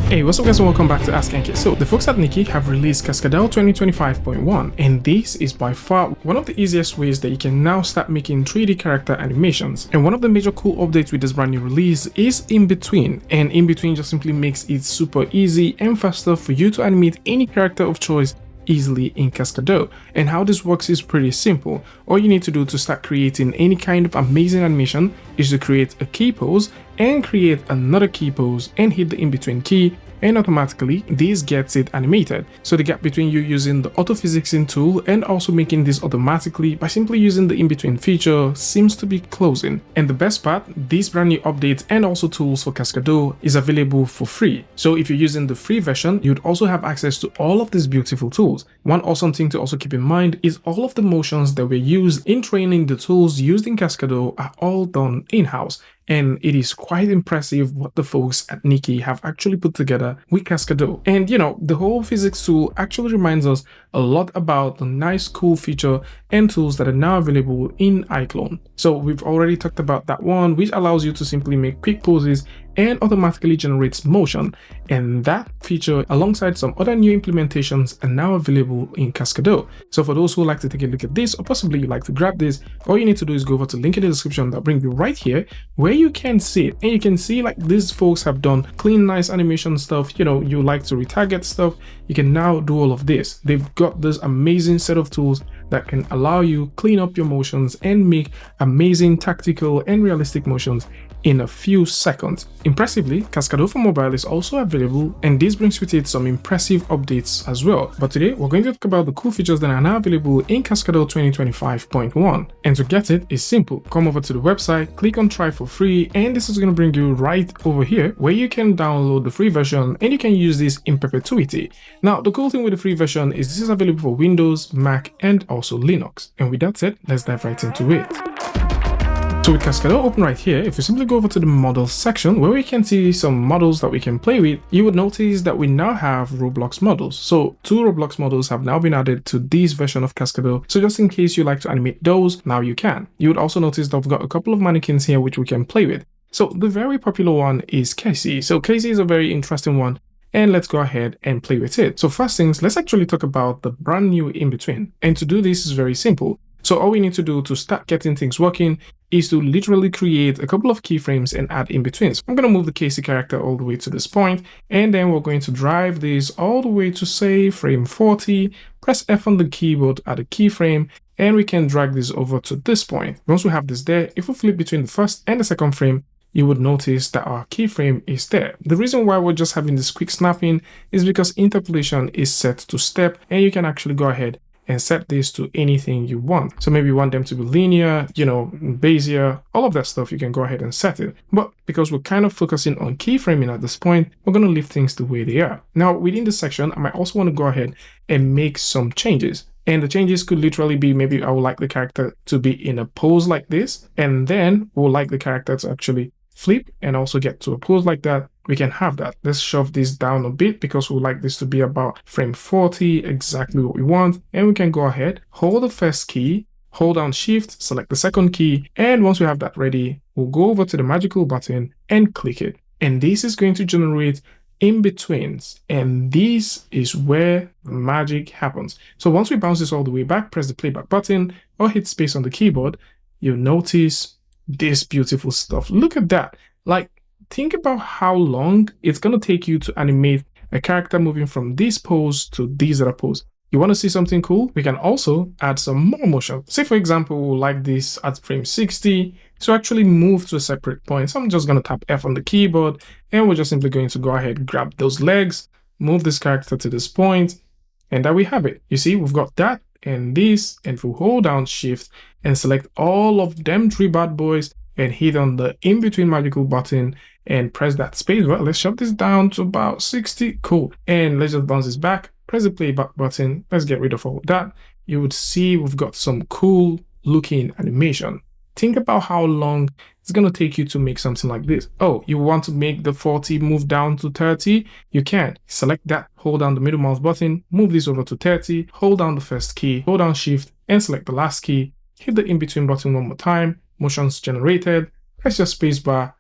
Hey, what's up guys and welcome back to askNK. So the folks at askNK have released Cascadeur 2025.1 and this is by far one of the easiest ways that you can now start making 3D character animations. And one of the major cool updates with this brand new release is Inbetween, and Inbetween just simply makes it super easy and faster for you to animate any character of choice easily in Cascadeur. And how this works is pretty simple. All you need to do to start creating any kind of amazing animation is to create a key pose and create another key pose and hit the in-between key, and automatically this gets it animated. So the gap between you using the Autophysics tool and also making this automatically by simply using the in-between feature seems to be closing. And the best part, these brand new updates and also tools for Cascadeur is available for free. So if you're using the free version, you'd also have access to all of these beautiful tools. One awesome thing to also keep in mind is all of the motions that were used in training the tools used in Cascadeur are all done in-house. And it is quite impressive what the folks at askNK have actually put together with Cascadeur. And you know, the whole physics tool actually reminds us a lot about the nice cool feature and tools that are now available in iClone. So we've already talked about that one, which allows you to simply make quick poses and automatically generates motion, and that feature alongside some other new implementations are now available in Cascadeur. So for those who like to take a look at this, or possibly you like to grab this, all you need to do is go over to the link in the description that brings you right here where you can see it, and you can see like these folks have done clean, nice animation stuff. You know, you like to retarget stuff, you can now do all of this. They've got this amazing set of tools that can allow you clean up your motions and make amazing tactical and realistic motions in a few seconds. Impressively, Cascadeur for mobile is also available, and this brings with it some impressive updates as well. But today we're going to talk about the cool features that are now available in Cascadeur 2025.1. And to get it is simple. Come over to the website, click on try for free, and this is going to bring you right over here where you can download the free version and you can use this in perpetuity. Now the cool thing with the free version is this is available for Windows, Mac, and also Linux. And with that said, let's dive right into it. So with Cascadeur open right here, if you simply go over to the models section where we can see some models that we can play with, you would notice that we now have Roblox models. So 2 Roblox models have now been added to this version of Cascadeur. So just in case you like to animate those, now you can. You would also notice that we've got a couple of mannequins here which we can play with. So the very popular one is Casey. So Casey is a very interesting one, and let's go ahead and play with it. So first things, let's actually talk about the brand new in-between. And to do this is very simple. So all we need to do to start getting things working is to literally create a couple of keyframes and add in-betweens. I'm going to move the Casey character all the way to this point, and then we're going to drive this all the way to say frame 40, press F on the keyboard, add a keyframe, and we can drag this over to this point. Once we have this there, if we flip between the first and the second frame, you would notice that our keyframe is there. The reason why we're just having this quick snapping is because interpolation is set to step, and you can actually go ahead and set this to anything you want. So maybe you want them to be linear, you know, Bezier, all of that stuff, you can go ahead and set it. But because we're kind of focusing on keyframing at this point, we're going to leave things the way they are. Now within this section, I might also want to go ahead and make some changes. And the changes could literally be, maybe I would like the character to be in a pose like this, and then we'll like the character to actually flip and also get to a pose like that. We can have that. Let's shove this down a bit because we like this to be about frame 40, exactly what we want. And we can go ahead, hold the first key, hold down shift, select the second key, and once we have that ready, we'll go over to the magical button and click it. And this is going to generate in-betweens, and this is where the magic happens. So once we bounce this all the way back, press the playback button or hit space on the keyboard, you'll notice this beautiful stuff. Look at that. Like, think about how long it's going to take you to animate a character moving from this pose to this other pose. You want to see something cool? We can also add some more motion. Say for example, like this at frame 60 to actually move to a separate point. So I'm just going to tap F on the keyboard, and we're just simply going to go ahead, grab those legs, move this character to this point, and there we have it. You see, we've got that and this, and if we hold down shift and select all of them 3 bad boys and hit on the in-between magical button and press that space bar, let's shove this down to about 60. Cool. And let's just bounce this back, press the playback button, let's get rid of all of that. You would see we've got some cool looking animation. Think about how long it's going to take you to make something like this. Oh, you want to make the 40 move down to 30? You can. Select that, hold down the middle mouse button, move this over to 30, hold down the first key, hold down shift, and select the last key. Hit the in-between button one more time, motions generated, press your space bar.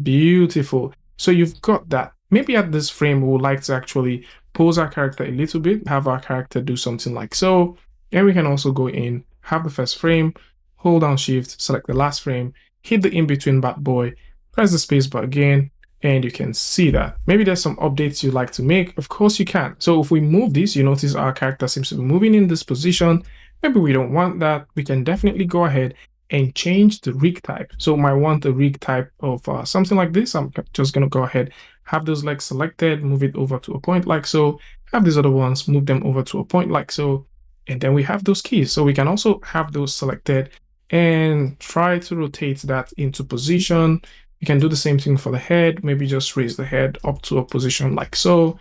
Beautiful. So you've got that. maybe at this frame, we would like to actually pose our character a little bit, have our character do something like so. And we can also go in, have the first frame, hold down shift, select the last frame, hit the in-between bad boy, press the space bar again, and you can see that. Maybe there's some updates you'd like to make. Of course you can. So if we move this, you notice our character seems to be moving in this position. Maybe we don't want that. We can definitely go ahead and change the rig type. So I might want a rig type of something like this. I'm just going to go ahead, have those legs selected, move it over to a point like so, have these other ones, move them over to a point like so, and then we have those keys. So we can also have those selected and try to rotate that into position. You can do the same thing for the head, maybe just raise the head up to a position like so.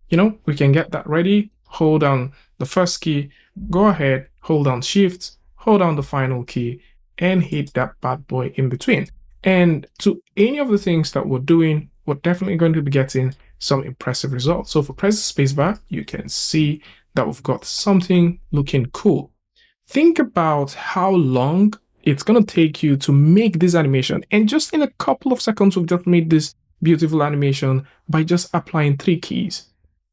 You know, we can get that ready, hold down the first key, go ahead, hold down shift, hold down the final key, and hit that bad boy in between. And to any of the things that we're doing, we're definitely going to be getting some impressive results. So if we press the spacebar, you can see that we've got something looking cool. Think about how long it's going to take you to make this animation. And just in a couple of seconds, we've just made this beautiful animation by just applying 3 keys.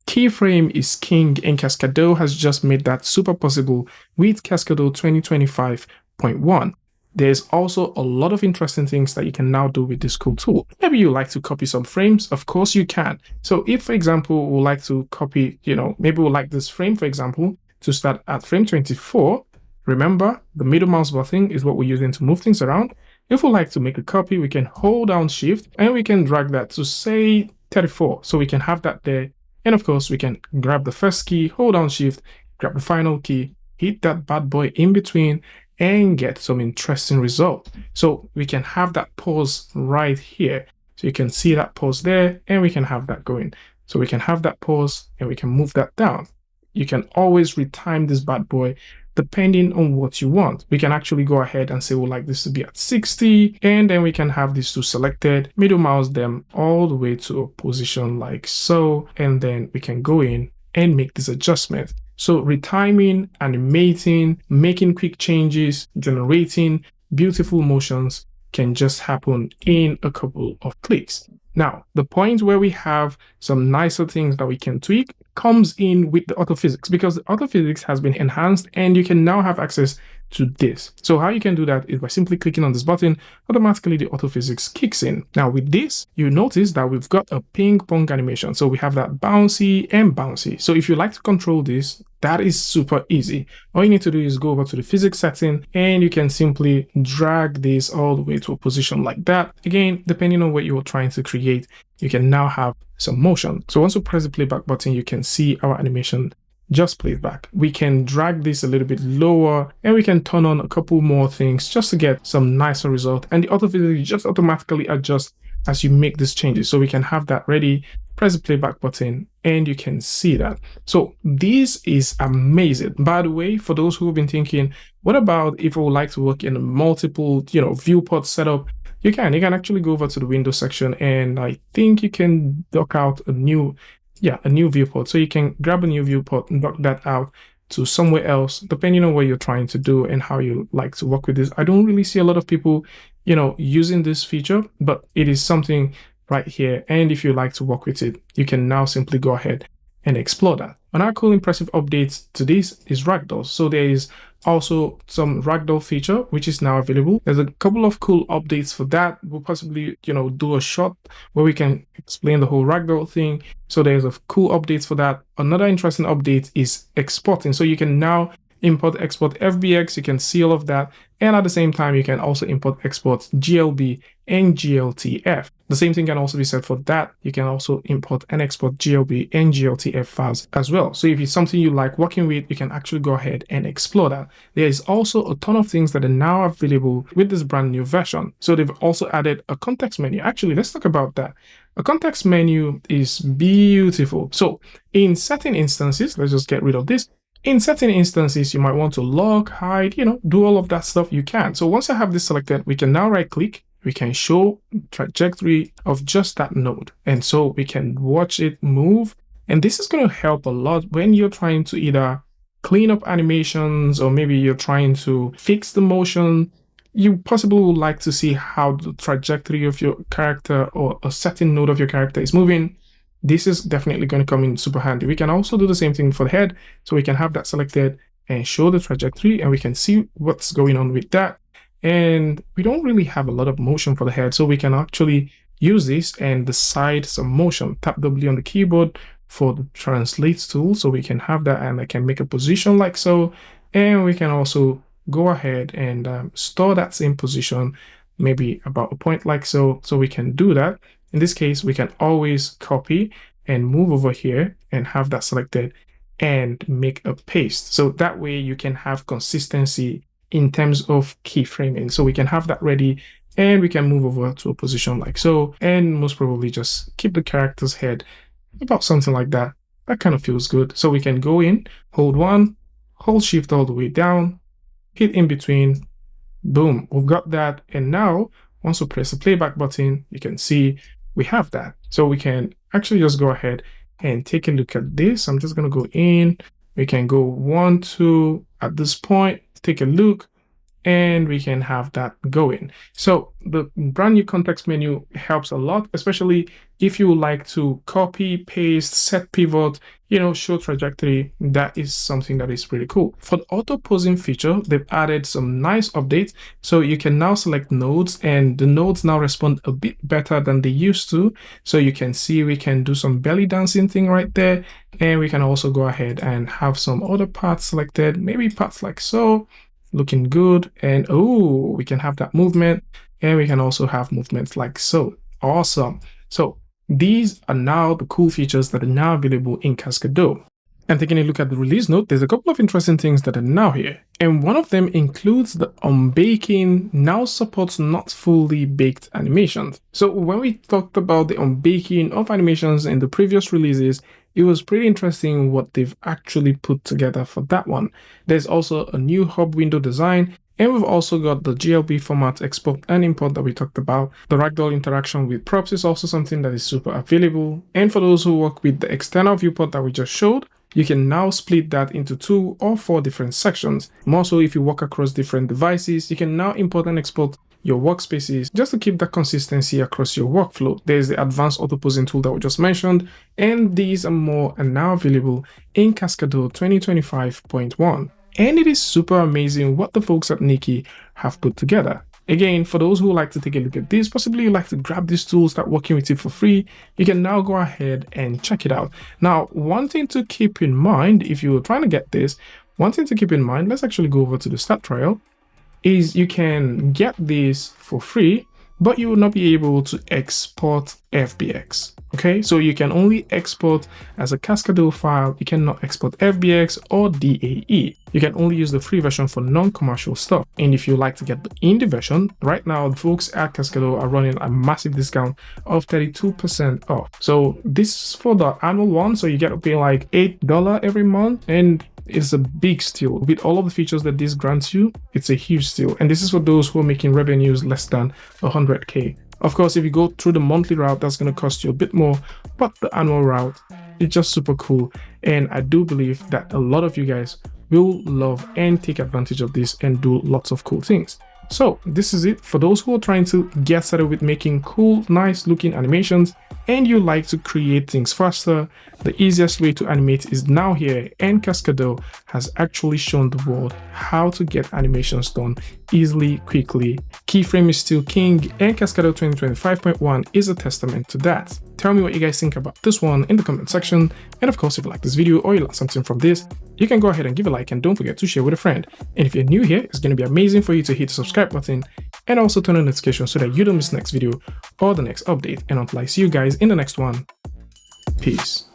Keyframe is king, and Cascadeur has just made that super possible with Cascadeur 2025.1. There's also a lot of interesting things that you can now do with this cool tool. Maybe you like to copy some frames, of course you can. So if, for example, we like to copy, maybe we like this frame, for example, to start at frame 24, remember the middle mouse button is what we're using to move things around. If we like to make a copy, we can hold down shift and we can drag that to say 34. So we can have that there. And of course, we can grab the first key, hold down shift, grab the final key, hit that bad boy in between, and get some interesting result. So we can have that pause right here. So you can see that pause there, and we can have that going. So we can have that pause, and we can move that down. You can always retime this bad boy depending on what you want. We can actually go ahead and say we'd like this to be at 60, and then we can have these two selected, middle mouse them all the way to a position like so, and then we can go in and make this adjustment. So retiming, animating, making quick changes, generating beautiful motions can just happen in a couple of clicks. Now, the point where we have some nicer things that we can tweak comes in with the Autophysics, because the Autophysics has been enhanced and you can now have access to this. So how you can do that is by simply clicking on this button, automatically the Autophysics kicks in. Now with this, you notice that we've got a ping pong animation. So we have that bouncy and bouncy. So if you like to control this, that is super easy. All you need to do is go over to the physics setting and you can simply drag this all the way to a position like that. Again, depending on what you're trying to create, you can now have some motion. So once we press the playback button, you can see our animation just plays back. We can drag this a little bit lower and we can turn on a couple more things just to get some nicer result. And the Autophysics just automatically adjusts as you make these changes. So we can have that ready, press the playback button, and you can see that. So this is amazing. By the way, for those who have been thinking, what about if we would like to work in a multiple, viewport setup? You can actually go over to the Windows section, and I think you can dock out a new viewport. So you can grab a new viewport and dock that out to somewhere else, depending on what you're trying to do and how you like to work with this. I don't really see a lot of people, using this feature, but it is something right here. And if you like to work with it, you can now simply go ahead and explore that. Another cool impressive update to this is RagDolls. So there is also some RagDoll feature which is now available. There's a couple of cool updates for that. We'll possibly do a shot where we can explain the whole RagDoll thing. So there's a cool updates for that. Another interesting update is exporting. So you can now import export FBX, you can see all of that, and at the same time you can also import export GLB and GLTF. The same thing can also be said for that. You can also import and export GLB and GLTF files as well. So if it's something you like working with, you can actually go ahead and explore that. There is also a ton of things that are now available with this brand new version. So they've also added a context menu. Actually, let's talk about that. A context menu is beautiful. So in certain instances, let's just get rid of this. In certain instances, you might want to lock, hide, do all of that stuff you can. So once I have this selected, we can now right click, we can show trajectory of just that node. And so we can watch it move. And this is going to help a lot when you're trying to either clean up animations, or maybe you're trying to fix the motion. You possibly would like to see how the trajectory of your character or a certain node of your character is moving. this is definitely going to come in super handy. We can also do the same thing for the head. So we can have that selected and show the trajectory, and we can see what's going on with that. And we don't really have a lot of motion for the head, so we can actually use this and decide some motion. Tap W on the keyboard for the translate tool, so we can have that, and I can make a position like so. And we can also go ahead and store that same position, maybe about a point like so. So we can do that. In this case, we can always copy and move over here and have that selected and make a paste. So that way you can have consistency in terms of keyframing. So we can have that ready, and we can move over to a position like so, and most probably just keep the character's head about something like that. That kind of feels good. So we can go in, hold one, hold shift all the way down, hit in between, boom, we've got that. And now once we press the playback button, you can see we have that. So we can actually just go ahead and take a look at this. I'm just going to go in. We can go 1, 2 at this point, take a look, and we can have that going. So the brand new context menu helps a lot, especially if you like to copy, paste, set pivot, show trajectory. That is something that is pretty cool. For the auto posing feature, they've added some nice updates. So you can now select nodes, and the nodes now respond a bit better than they used to. So you can see we can do some belly dancing thing right there. And we can also go ahead and have some other parts selected, maybe parts like so. Looking good. And oh, we can have that movement, and we can also have movements like so. Awesome. So these are now the cool features that are now available in Cascadeur. And taking a look at the release note, there's a couple of interesting things that are now here. And one of them includes the unbaking now supports not fully baked animations. So when we talked about the unbaking of animations in the previous releases, it was pretty interesting what they've actually put together for that one. There's also a new hub window design, and we've also got the GLB format export and import that we talked about. The RagDoll interaction with props is also something that is super available. And for those who work with the external viewport that we just showed, you can now split that into 2 or 4 different sections. More so, if you work across different devices, you can now import and export your workspaces just to keep that consistency across your workflow. There's the advanced auto posing tool that we just mentioned, and these and more are now available in Cascadeur 2025.1. And it is super amazing what the folks at askNK have put together. Again, for those who like to take a look at this, possibly you like to grab these tools, start working with it for free, you can now go ahead and check it out. Now, one thing to keep in mind, if you're trying to get this, let's actually go over to the start trial, is you can get this for free, but you will not be able to export FBX. Okay, so you can only export as a Cascadeur file. You cannot export FBX or DAE. You can only use the free version for non-commercial stuff. And if you like to get the indie version, right now the folks at Cascadeur are running a massive discount of 32% off. So this is for the annual one, so you get to pay like $8 every month, and it's a big steal. With all of the features that this grants you, it's a huge steal. And this is for those who are making revenues less than 100K. Of course, if you go through the monthly route, that's going to cost you a bit more, but the annual route is just super cool. And I do believe that a lot of you guys will love and take advantage of this and do lots of cool things. So this is it for those who are trying to get started with making cool, nice looking animations, and you like to create things faster. The easiest way to animate is now here, and Cascadeur has actually shown the world how to get animations done easily, quickly. Keyframe is still king, and Cascadeur 2025.1 is a testament to that. Tell me what you guys think about this one in the comment section, and of course, if you like this video or you learned something from this, you can go ahead and give a like, and don't forget to share with a friend. And if you're new here, it's going to be amazing for you to hit the subscribe button and also turn on notifications so that you don't miss the next video or the next update. And until I see you guys in the next one, peace.